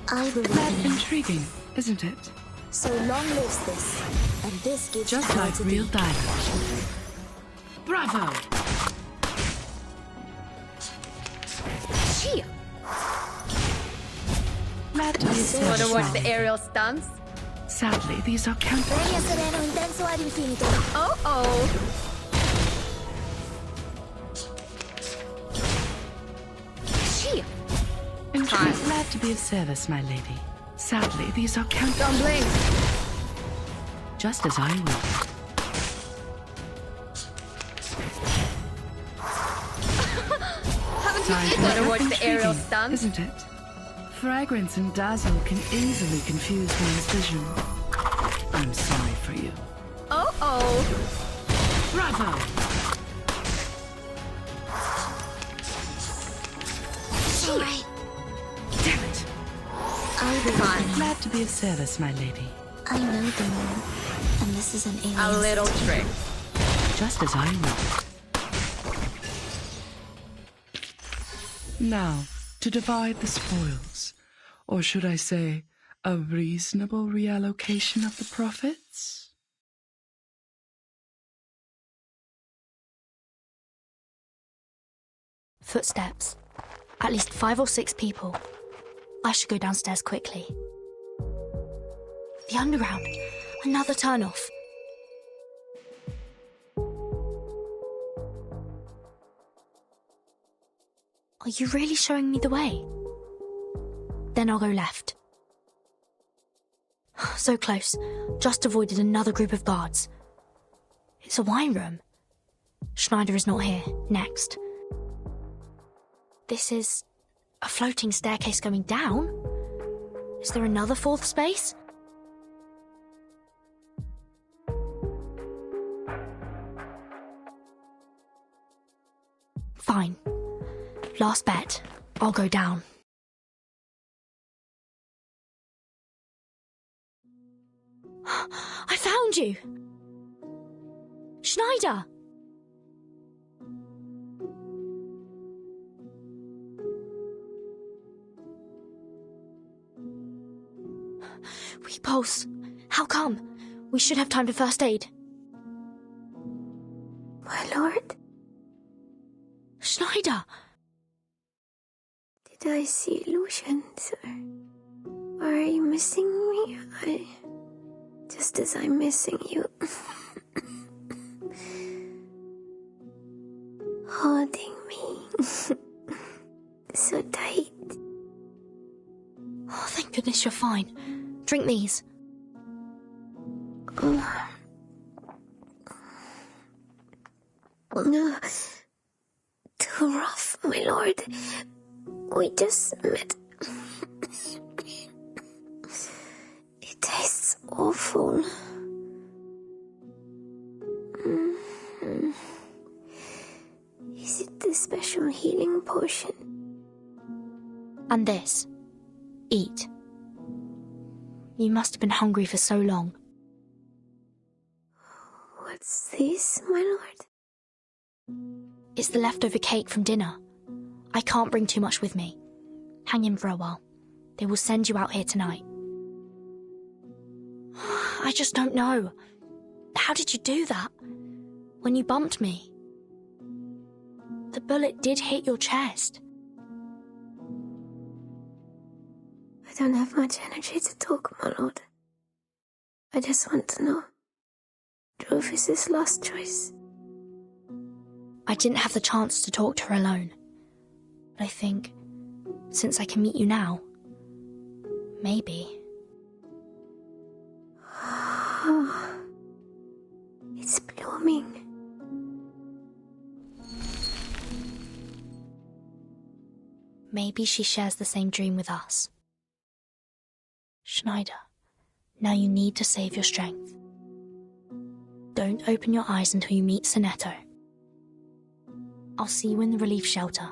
C: I will
E: That's intriguing, isn't it?
C: So long lives this, and this gives
E: just
C: power
E: like
C: to
E: real
C: the...
E: dialogue. Bravo!
F: Chia!
E: Glad to be
F: Wanna watch the aerial stunts?
E: Sadly, these are counter.
C: Premio sereno intenso ad infinito.
F: Oh. Chia!
E: Glad to be of service, my lady. Sadly, these are counter.
F: Don't blink.
E: Just as I will.
F: Haven't you wanna watch the aerial stunts?
E: Isn't it? Fragrance and dazzle can easily confuse one's vision. I'm sorry for you.
F: Oh.
E: Bravo!
C: Alright.
E: Damn it!
C: I'm
E: glad to be of service, my lady.
C: I know the moon, and this is an alien.
F: A little trick.
E: Just as I will. Now, to divide the spoils, or should I say, a reasonable reallocation of the profits?
A: Footsteps. At least 5 or 6 people. I should go downstairs quickly. The underground. Another turnoff. Are you really showing me the way? Then I'll go left. So close. Just avoided another group of guards. It's a wine room. Schneider is not here. Next. This is a floating staircase going down? Is there another fourth space? Fine. Last bet. I'll go down. I found you! Schneider! We pulse. How come? We should have time to first aid.
C: My lord?
A: Schneider!
C: Did I see illusions? Or are you missing me? Just as I'm missing you. Holding me. So tight.
A: Oh, thank goodness you're fine. Drink these.
C: No. Too rough, my lord. We just met. It tastes awful. Is it the special healing potion?
A: And this. Eat. You must have been hungry for so long.
C: What's this, my lord?
A: It's the leftover cake from dinner. I can't bring too much with me. Hang in for a while. They will send you out here tonight. I just don't know. How did you do that? When you bumped me? The bullet did hit your chest.
C: I don't have much energy to talk, my lord. I just want to know. Rufus's last choice.
A: I didn't have the chance to talk to her alone. But I think, since I can meet you now, maybe.
C: It's blooming.
A: Maybe she shares the same dream with us. Schneider, now you need to save your strength. Don't open your eyes until you meet Sonetto. I'll see you in the relief shelter.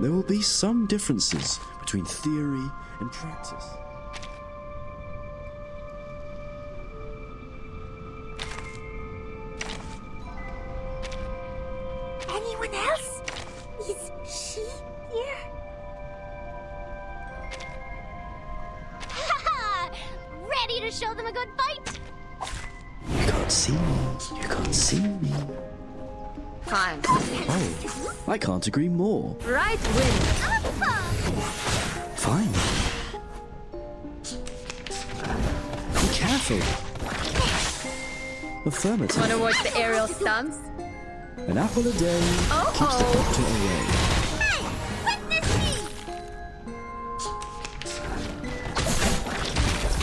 P: There will be some differences between theory and practice.
D: Anyone else? Is she here? Ready to show them a good fight?
P: You can't see me. You can't see me.
F: Fine.
P: Oh, I can't agree more.
F: Right win.
P: Fine. Be careful. Affirmative.
F: Wanna watch the aerial stunts?
P: An apple a day keeps the doctor away.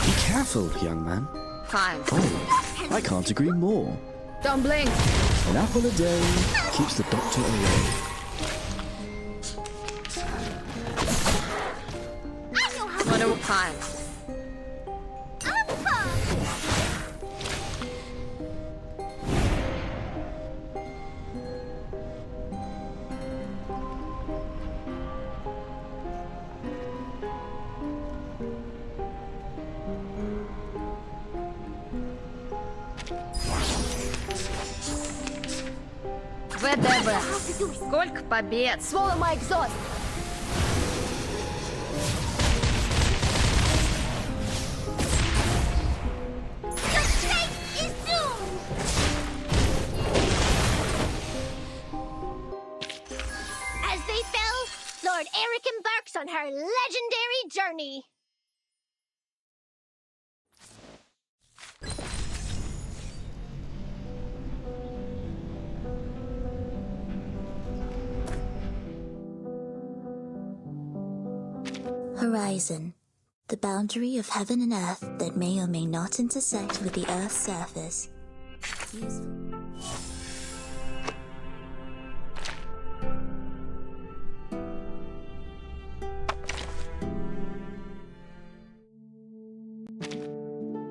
P: Be careful, young man.
F: Fine.
P: Oh, I can't agree more.
F: Don't blink.
P: An apple a day keeps the doctor away.
F: Wanna fine. Сколько побед!
D: Swallow my exhaust! Your fate is doomed! As they fell, Lord Eric embarks on her legendary journey.
Q: Horizon, the boundary of heaven and earth that may or may not intersect with the Earth's surface.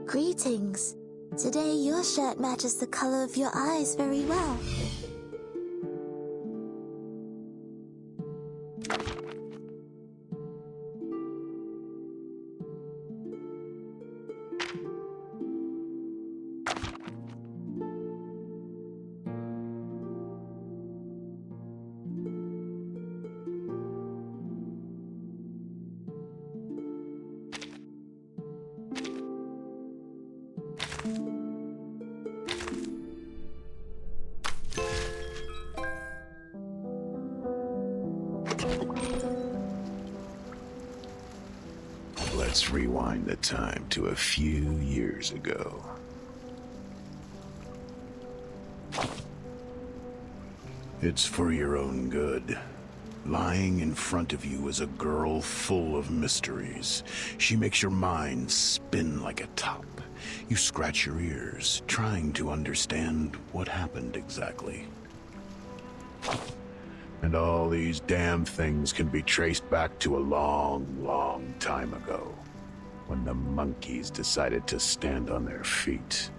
Q: Greetings. Today your shirt matches the color of your eyes very well.
L: Let's rewind the time to a few years ago. It's for your own good. Lying in front of you is a girl full of mysteries. She makes your mind spin like a top. You scratch your ears, trying to understand what happened exactly. And all these damn things can be traced back to a long, long time ago, when the monkeys decided to stand on their feet.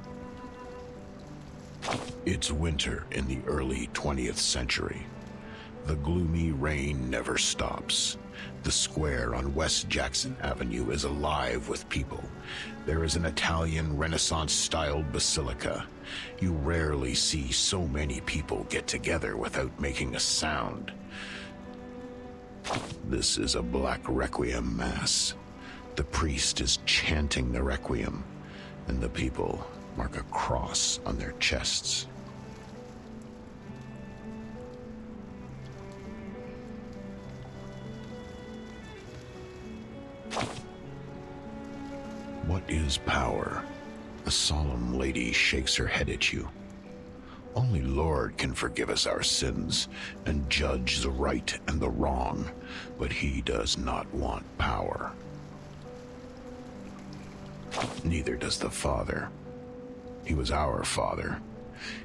L: It's winter in the early 20th century. The gloomy rain never stops. The square on West Jackson Avenue is alive with people. There is an Italian Renaissance-styled basilica. You rarely see so many people get together without making a sound. This is a Black Requiem Mass. The priest is chanting the Requiem, and the people mark a cross on their chests. What is power? A solemn lady shakes her head at you. Only Lord can forgive us our sins and judge the right and the wrong, but he does not want power. Neither does the Father. He was our Father.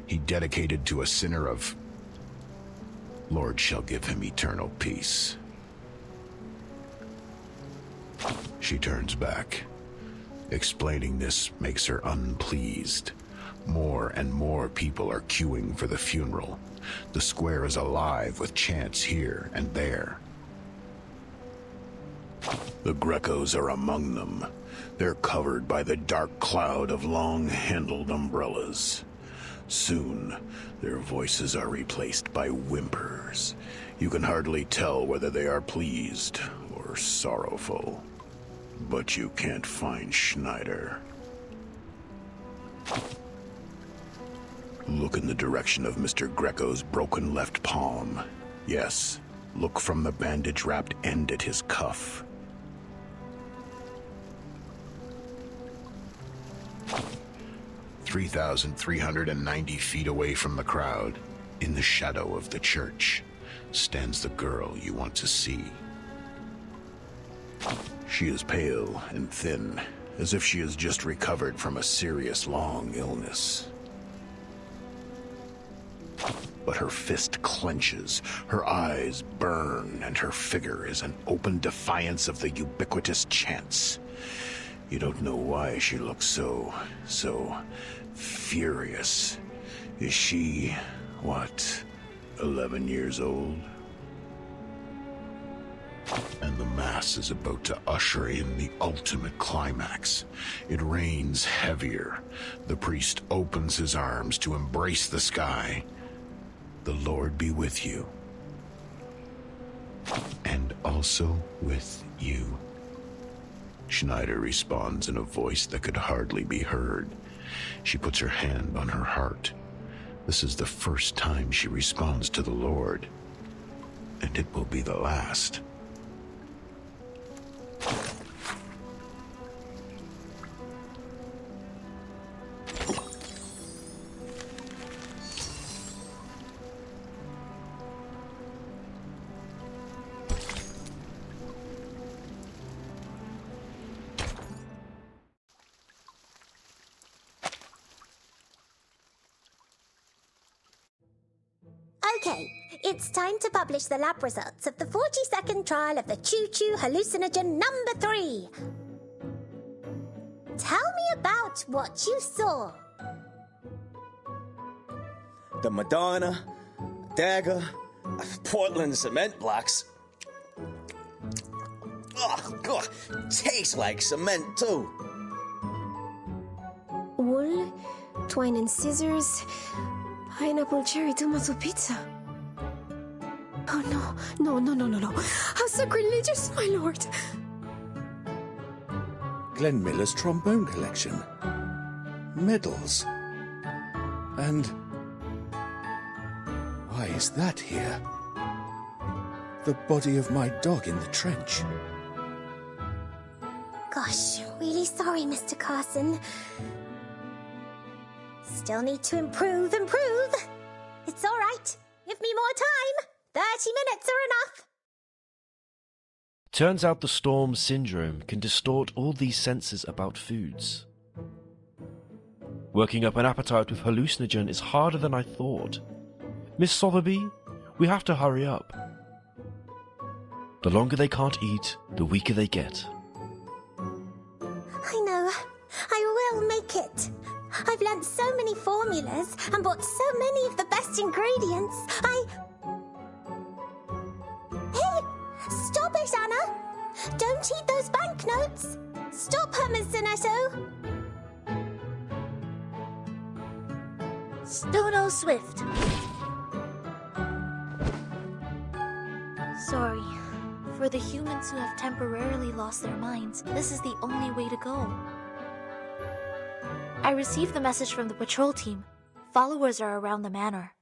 L: He dedicated to a sinner of... Lord shall give him eternal peace. She turns back. Explaining this makes her unpleased. More and more people are queuing for the funeral. The square is alive with chants here and there. The Grecos are among them. They're covered by the dark cloud of long-handled umbrellas. Soon, their voices are replaced by whimpers. You can hardly tell whether they are pleased or sorrowful. But you can't find Schneider. Look in the direction of Mr. Greco's broken left palm. Yes, look from the bandage-wrapped end at his cuff. "3,390 feet away from the crowd, in the shadow of the church, stands the girl you want to see. She is pale and thin, as if she has just recovered from a serious long illness. But her fist clenches, her eyes burn, and her figure is an open defiance of the ubiquitous chants. You don't know why she looks so furious. Is she, what, 11 years old? And the Mass is about to usher in the ultimate climax. It rains heavier. The priest opens his arms to embrace the sky. The Lord be with you. And also with you. Schneider responds in a voice that could hardly be heard. She puts her hand on her heart. This is the first time she responds to the Lord, and it will be the last.
D: Okay, it's time to publish the lab results of the 40-second trial of the Choo-Choo hallucinogen number 3. Tell me about what you saw.
O: The Madonna, dagger, Portland cement blocks. Oh, God, tastes like cement too.
C: Wool, twine and scissors, pineapple cherry tomato pizza. Oh no. How sacrilegious, my lord.
B: Glenn Miller's trombone collection. Medals. And why is that here? The body of my dog in the trench.
D: Gosh, really sorry, Mr. Carson. Still need to improve. It's all right. Give me more time. 30 minutes are enough.
H: Turns out the storm syndrome can distort all these senses about foods. Working up an appetite with hallucinogen is harder than I thought. Miss Sotheby, we have to hurry up. The longer they can't eat, the weaker they get.
D: I know. I will make it. I've learnt so many formulas and bought so many of the best ingredients. Hey! Stop it, Anna! Don't eat those banknotes! Stop her, Miss Zanetto! Stono Swift.
R: Sorry. For the humans who have temporarily lost their minds, this is the only way to go. I received the message from the patrol team. Followers are around the manor.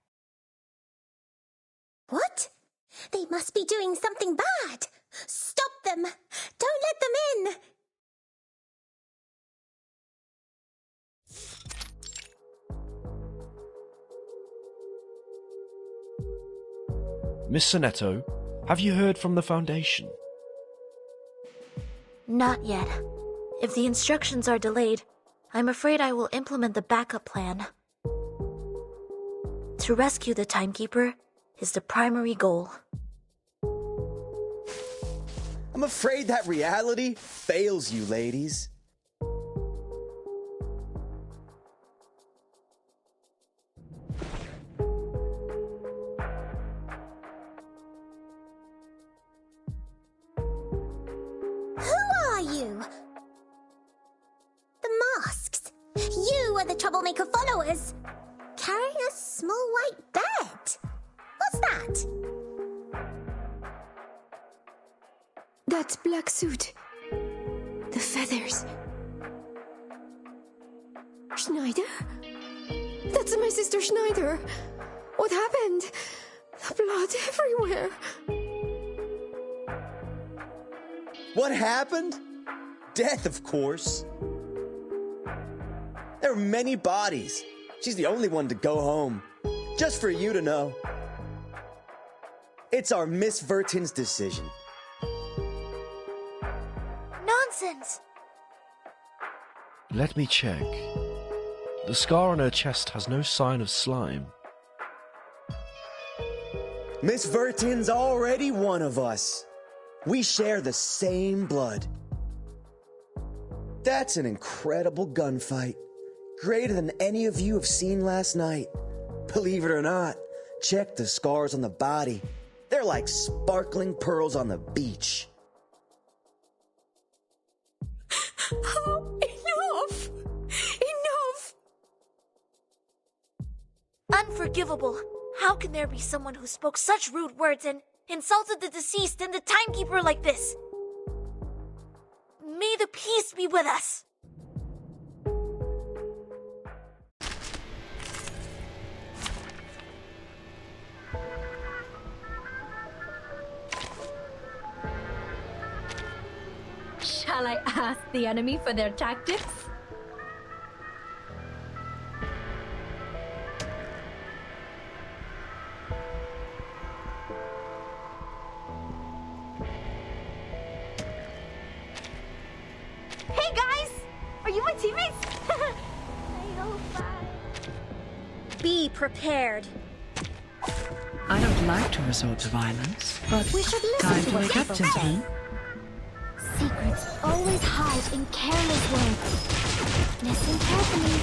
D: What? They must be doing something bad! Stop them! Don't let them in!
H: Miss Sonetto, have you heard from the Foundation?
R: Not yet. If the instructions are delayed, I'm afraid I will implement the backup plan. To rescue the Timekeeper is the primary goal.
O: I'm afraid that reality fails you, ladies.
D: The troublemaker followers carrying a small white bed. What's that?
C: That black suit. The feathers. Schneider? That's my sister Schneider. What happened? The blood everywhere.
O: What happened? Death, of course. There are many bodies. She's the only one to go home. Just for you to know. It's our Miss Vertin's decision.
R: Nonsense!
H: Let me check. The scar on her chest has no sign of slime.
O: Miss Vertin's already one of us. We share the same blood. That's an incredible gunfight. Greater than any of you have seen last night. Believe it or not, check the scars on the body. They're like sparkling pearls on the beach.
C: Oh, enough! Enough!
R: Unforgivable. How can there be someone who spoke such rude words and insulted the deceased and the timekeeper like this? May the peace be with us.
D: Shall I ask the enemy for their tactics?
S: Hey guys! Are you my teammates?
R: Be prepared.
E: I don't like to resort to violence, but
D: We should listen
E: time
D: to
E: to
D: what
E: wake up,
D: people say.
E: gentlemen.
D: Secrets always hide in careless words. Listen carefully.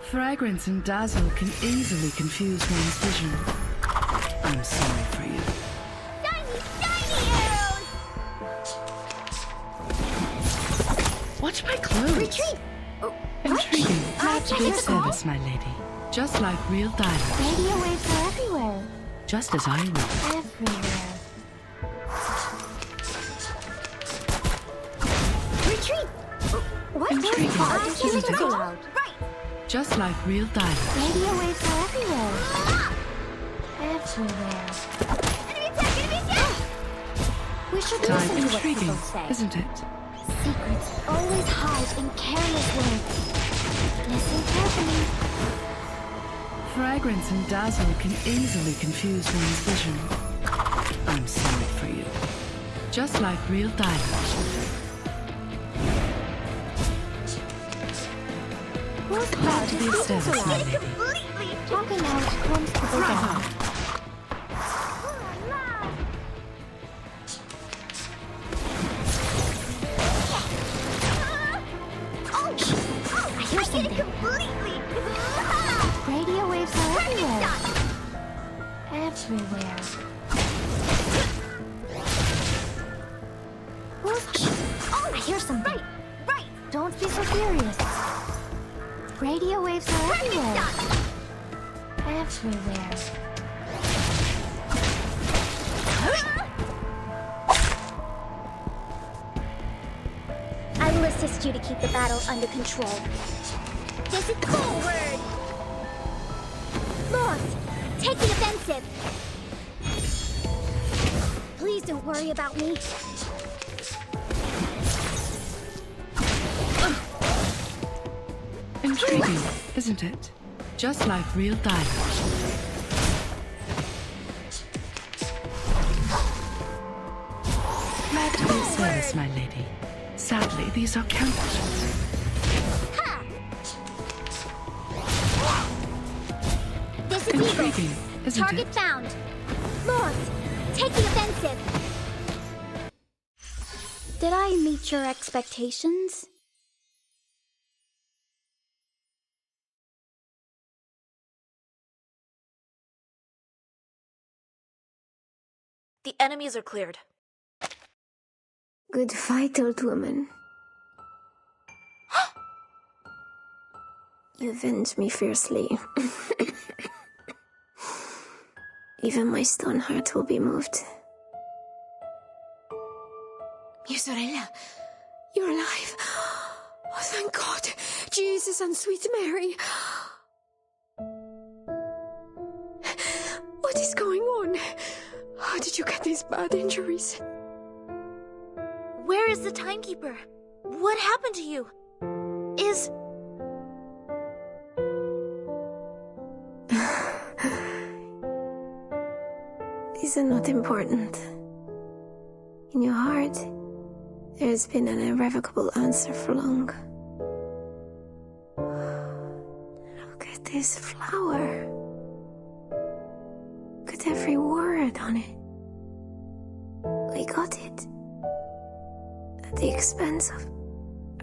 E: Fragrance and dazzle can easily confuse one's vision. I'm sorry for you. Watch my clothes.
D: Retreat!
E: Intriguing.
D: Glad to
E: Good
D: hear
E: service, my lady. Just like real diamonds.
D: Radio waves are everywhere.
E: Just as I know.
D: Everywhere. Retreat! What?
E: Intriguing,
D: I can't
E: isn't
D: make it so
E: it?
D: loud.
E: Just like real diamonds.
D: Radio waves are everywhere. Everywhere. We should
E: Time
D: listen to what
E: intriguing,
D: people say.
E: isn't it?
D: Secrets always hide in careless words. Listen carefully.
E: Fragrance and dazzle can easily confuse one's vision. I'm sorry for you. Just like real diamonds.
D: Who's
E: Glad to be of service, my lady.
D: Talking out comes to the
E: Bravo.
D: I hear something. Radio waves are everywhere. Everywhere. I hear something. Right. Don't be so furious. Radio waves are everywhere. Everywhere.
S: I will assist you to keep the battle under control. This is forward! Lost! Take the offensive! Please don't worry about me.
E: Intriguing, isn't it? Just like real diamonds. Glad to be of service, my lady. Sadly, these are counterfeits.
S: This is
E: Intriguing,
S: Eagle.
E: isn't
S: Target
E: it?
S: found. Lost! Take the offensive! Did I meet your expectations?
R: The enemies are cleared.
C: Good fight, old woman. You avenge me fiercely. Even my stone heart will be moved.
T: Muserella, you're alive. Oh, thank God. Jesus and sweet Mary. What is going on? How did you get these bad injuries?
R: Where is the timekeeper? What happened to you?
C: These are not important. In your heart, there has been an irrevocable answer for long. Look at this flower. Look at every word on it. We got it. At the expense of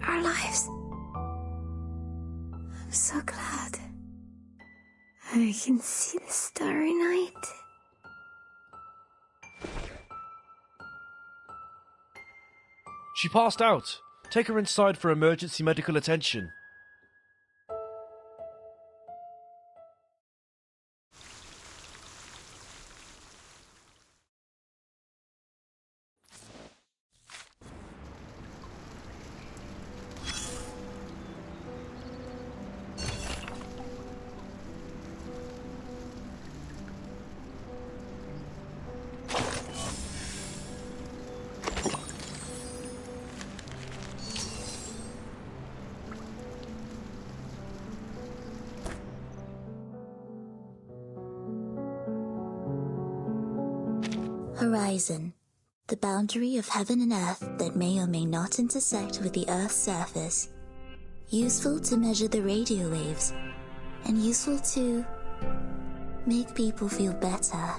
C: our lives. I'm so glad. I can see the starry night.
H: She passed out. Take her inside for emergency medical attention.
Q: Horizon, the boundary of heaven and earth that may or may not intersect with the Earth's surface. Useful to measure the radio waves, and useful to make people feel better.